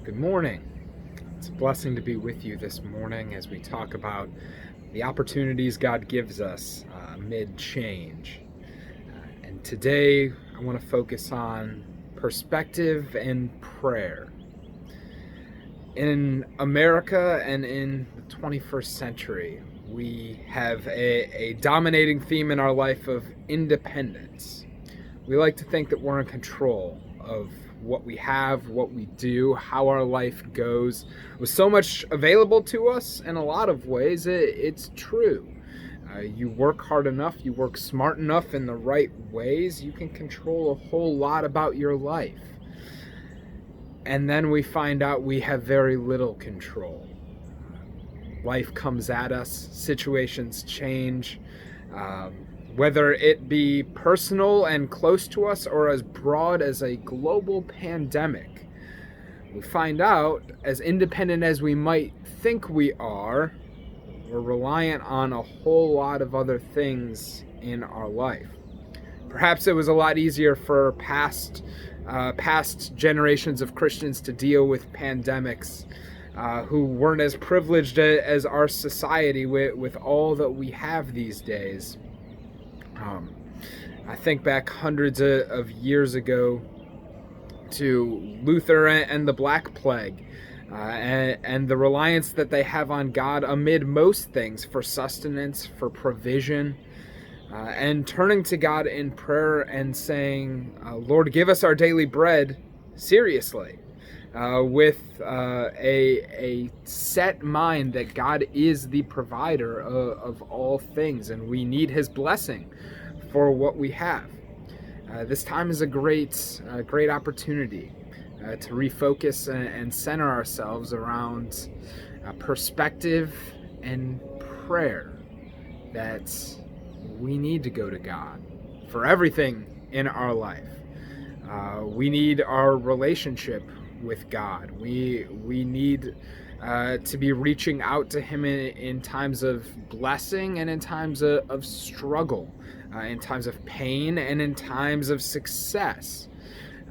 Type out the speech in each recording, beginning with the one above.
Good morning. It's a blessing to be with you this morning as we talk about the opportunities God gives us amid change. And today I want to focus on perspective and prayer. In America and in the 21st century, we have a dominating theme in our life of independence. We like to think that we're in control of what we have, what we do, how our life goes. With so much available to us, in a lot of ways, it's true. You work hard enough, you work smart enough in the right ways, you can control a whole lot about your life. And then we find out we have very little control. Life comes at us, situations change. Whether it be personal and close to us or as broad as a global pandemic, we find out, as independent as we might think we are, we're reliant on a whole lot of other things in our life. Perhaps it was a lot easier for past generations of Christians to deal with pandemics who weren't as privileged as our society with all that we have these days. I think back hundreds of years ago to Luther and the Black Plague, and the reliance that they have on God amid most things for sustenance, for provision, and turning to God in prayer and saying, Lord, give us our daily bread, seriously, with a set mind that God is the provider of all things, and we need His blessing for what we have. This time is a great opportunity to refocus and center ourselves around perspective and prayer, that we need to go to God for everything in our life. We need our relationship with God. We need to be reaching out to Him in times of blessing and in times of struggle, in times of pain and in times of success.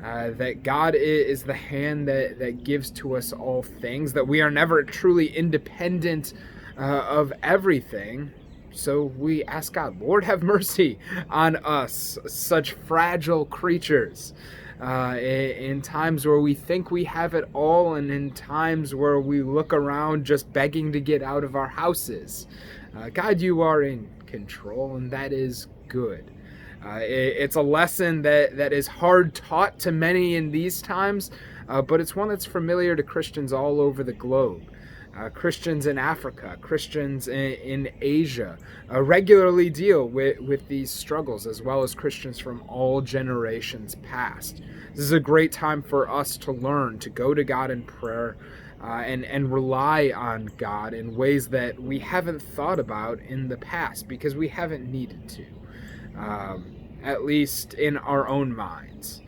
That God is the hand that gives to us all things, that we are never truly independent of everything. So we ask God, Lord, have mercy on us, such fragile creatures, in times where we think we have it all, and in times where we look around just begging to get out of our houses. God, you are in control, and that is good. It's a lesson that is hard taught to many in these times, but it's one that's familiar to Christians all over the globe. Christians in Africa, Christians in Asia regularly deal with these struggles, as well as Christians from all generations past. This is a great time for us to learn to go to God in prayer and rely on God in ways that we haven't thought about in the past because we haven't needed to, at least in our own minds.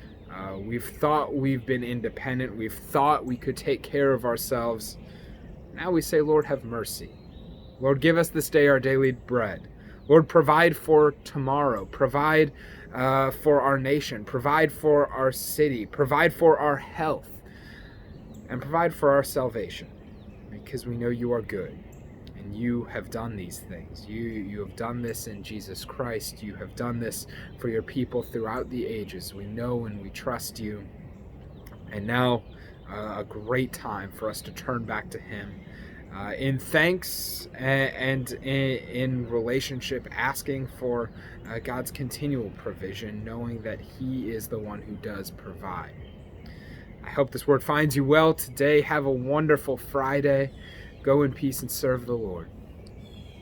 We've thought we've been independent. We've thought we could take care of ourselves. Now we say, Lord, have mercy. Lord, give us this day our daily bread. Lord, provide for tomorrow. Provide for our nation. Provide for our city. Provide for our health. And provide for our salvation. Because we know you are good. And you have done these things. You have done this in Jesus Christ. You have done this for your people throughout the ages. We know and we trust you. And now, a great time for us to turn back to Him in thanks and in relationship, asking for God's continual provision, knowing that He is the one who does provide. I hope this word finds you well today. Have a wonderful Friday. Go in peace and serve the Lord.